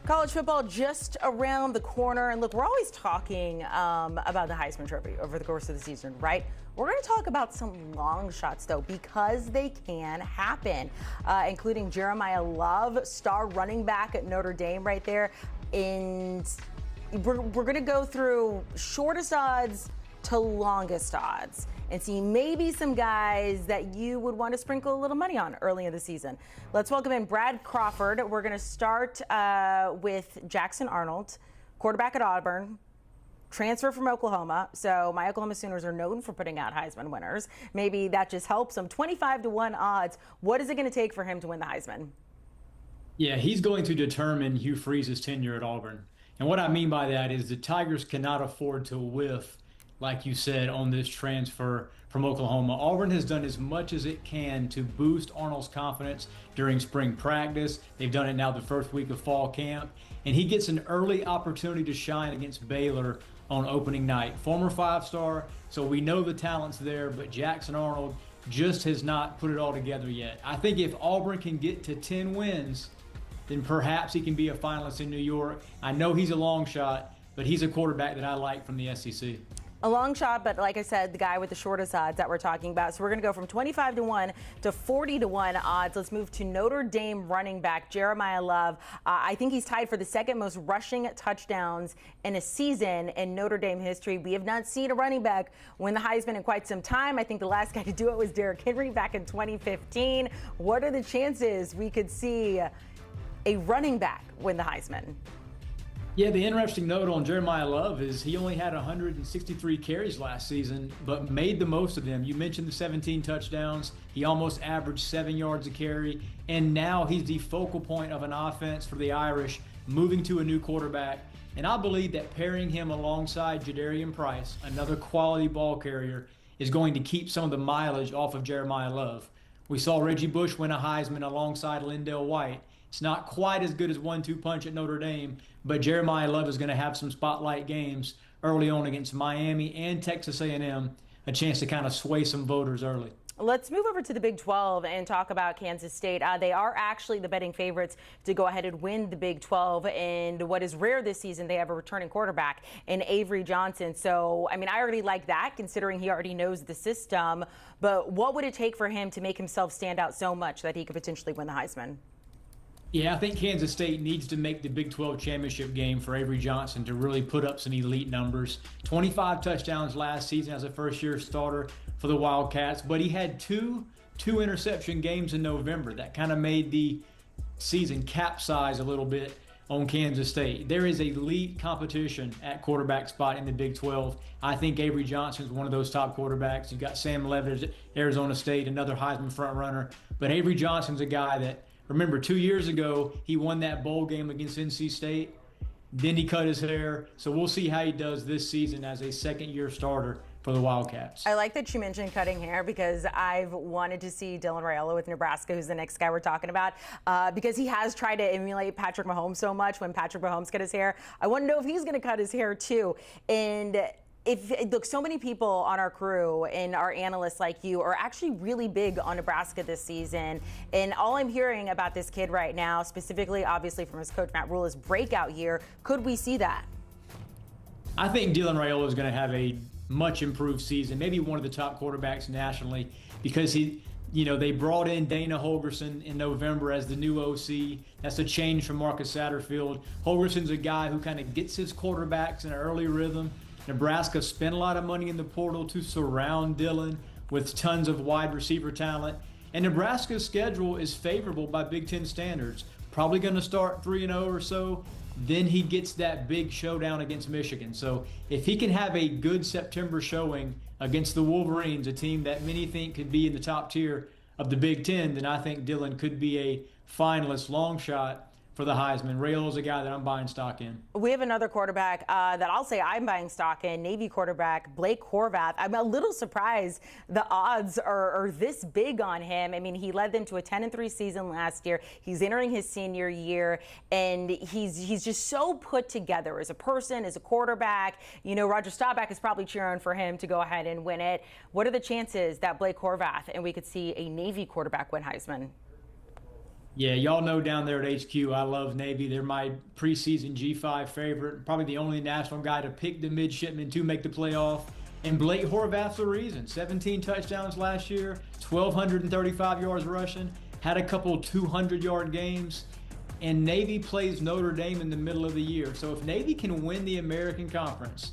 College football just around the corner. And look, we're always talking about the Heisman Trophy over the course of the season, right? We're going to talk about some long shots, though, because they can happen, including Jeremiyah Love, star running back at Notre Dame right there. And we're going to go through shortest odds to longest odds and see maybe some guys that you would want to sprinkle a little money on early in the season. Let's welcome in Brad Crawford. We're going to start with Jackson Arnold, quarterback at Auburn, transfer from Oklahoma. So my Oklahoma Sooners are known for putting out Heisman winners. Maybe that just helps them. 25-1 odds. What is it going to take for him to win the Heisman? Yeah, he's going to determine Hugh Freeze's tenure at Auburn. And what I mean by that is the Tigers cannot afford to whiff, like you said, on this transfer from Oklahoma. Auburn has done as much as it can to boost Arnold's confidence during spring practice. They've done it now the first week of fall camp. And he gets an early opportunity to shine against Baylor on opening night. Former five-star, so we know the talent's there, but Jackson Arnold just has not put it all together yet. I think if Auburn can get to 10 wins, then perhaps he can be a finalist in New York. I know he's a long shot, but he's a quarterback that I like from the SEC. A long shot, but like I said, the guy with the shortest odds that we're talking about. So we're going to go from 25-1 to 40-1 odds. Let's move to Notre Dame running back Jeremiyah Love. I think he's tied for the second most rushing touchdowns in a season in Notre Dame history. We have not seen a running back win the Heisman in quite some time. I think the last guy to do it was Derrick Henry back in 2015. What are the chances we could see a running back win the Heisman? Yeah, the interesting note on Jeremiyah Love is he only had 163 carries last season, but made the most of them. You mentioned the 17 touchdowns. He almost averaged 7 yards a carry, and now he's the focal point of an offense for the Irish, moving to a new quarterback. And I believe that pairing him alongside Jadarian Price, another quality ball carrier, is going to keep some of the mileage off of Jeremiyah Love. We saw Reggie Bush win a Heisman alongside Lindell White. It's not quite as good as 1-2 punch at Notre Dame, but Jeremiyah Love is going to have some spotlight games early on against Miami and Texas A&M, a chance to kind of sway some voters early. Let's move over to the Big 12 and talk about Kansas State. They are actually the betting favorites to go ahead and win the Big 12. And what is rare this season, they have a returning quarterback in Avery Johnson. So, I mean, I already like that considering he already knows the system. But what would it take for him to make himself stand out so much that he could potentially win the Heisman? Yeah, I think Kansas State needs to make the Big 12 championship game for Avery Johnson to really put up some elite numbers. 25 touchdowns last season as a first-year starter for the Wildcats, but he had two interception games in November. That kind of made the season capsize a little bit on Kansas State. There is elite competition at quarterback spot in the Big 12. I think Avery Johnson is one of those top quarterbacks. You've got Sam Levitt at Arizona State, another Heisman frontrunner, but Avery Johnson's a guy that, remember, 2 years ago, he won that bowl game against NC State. Then he cut his hair. So we'll see how he does this season as a second-year starter for the Wildcats. I like that you mentioned cutting hair because I've wanted to see Dylan Raiola with Nebraska, who's the next guy we're talking about, because he has tried to emulate Patrick Mahomes so much when Patrick Mahomes cut his hair. I want to know if he's going to cut his hair too. And look, so many people on our crew and our analysts like you are actually really big on Nebraska this season. And all I'm hearing about this kid right now, specifically, obviously, from his coach, Matt Rhule, is breakout year. Could we see that? I think Dylan Raiola is going to have a much improved season, maybe one of the top quarterbacks nationally, because they brought in Dana Holgorsen in November as the new OC. That's a change from Marcus Satterfield. Holgorsen's a guy who kind of gets his quarterbacks in an early rhythm. Nebraska spent a lot of money in the portal to surround Dylan with tons of wide receiver talent. And Nebraska's schedule is favorable by Big Ten standards. Probably going to start 3-0 or so. Then he gets that big showdown against Michigan. So if he can have a good September showing against the Wolverines, a team that many think could be in the top tier of the Big Ten, then I think Dylan could be a finalist, long shot for the Heisman. Raiola's a guy that I'm buying stock in. We have another quarterback that I'll say I'm buying stock in, Navy quarterback Blake Horvath. I'm a little surprised the odds are this big on him. I mean, he led them to a 10-3 season last year. He's entering his senior year, and he's just so put together as a person, as a quarterback. You know, Roger Staubach is probably cheering for him to go ahead and win it. What are the chances that Blake Horvath and we could see a Navy quarterback win Heisman? Yeah, y'all know down there at HQ, I love Navy. They're my preseason G5 favorite, probably the only national guy to pick the midshipmen to make the playoff. And Blake Horvath's the reason. 17 touchdowns last year, 1,235 yards rushing, had a couple 200-yard games. And Navy plays Notre Dame in the middle of the year. So if Navy can win the American Conference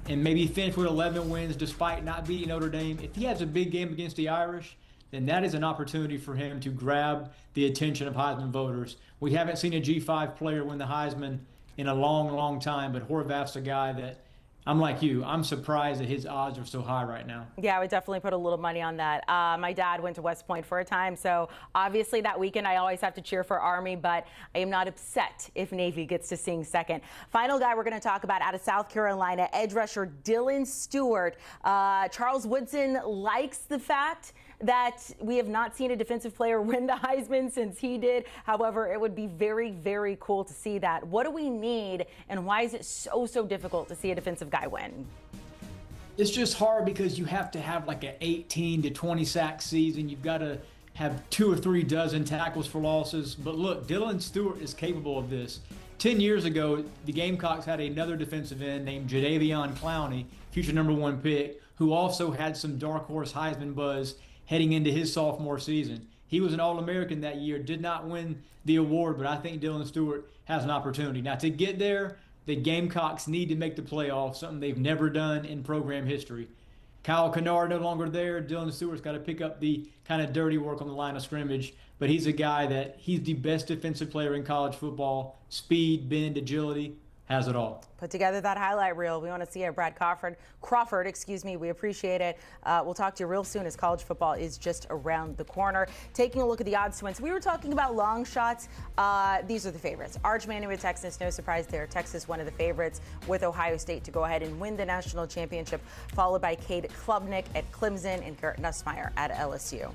and maybe finish with 11 wins despite not beating Notre Dame, if he has a big game against the Irish, then that is an opportunity for him to grab the attention of Heisman voters. We haven't seen a G5 player win the Heisman in a long, long time, but Horvath's a guy that, I'm like you, I'm surprised that his odds are so high right now. Yeah, I would definitely put a little money on that. My dad went to West Point for a time, so obviously that weekend I always have to cheer for Army, but I am not upset if Navy gets to sing second. Final guy we're going to talk about out of South Carolina, edge rusher Dylan Stewart. Charles Woodson likes the fact that we have not seen a defensive player win the Heisman since he did. However, it would be very, very cool to see that. What do we need, and why is it so difficult to see a defensive guy win? It's just hard because you have to have like an 18 to 20 sack season. You've got to have 2 or 3 dozen tackles for losses. But look, Dylan Stewart is capable of this. 10 years ago, the Gamecocks had another defensive end named Jadeveon Clowney, future #1 pick, who also had some dark horse Heisman buzz heading into his sophomore season. He was an All-American that year, did not win the award, but I think Dylan Stewart has an opportunity. Now, to get there, the Gamecocks need to make the playoffs, something they've never done in program history. Kyle Kennard no longer there. Dylan Stewart's got to pick up the kind of dirty work on the line of scrimmage, but he's a guy that he's the best defensive player in college football. Speed, bend, agility, has it all. Put together that highlight reel. We want to see it. Brad Crawford, we appreciate it. We'll talk to you real soon as college football is just around the corner. Taking a look at the odds to win. So we were talking about long shots. These are the favorites. Arch Manning with Texas, no surprise there. Texas, one of the favorites with Ohio State to go ahead and win the national championship, followed by Cade Klubnik at Clemson and Garrett Nussmeier at LSU.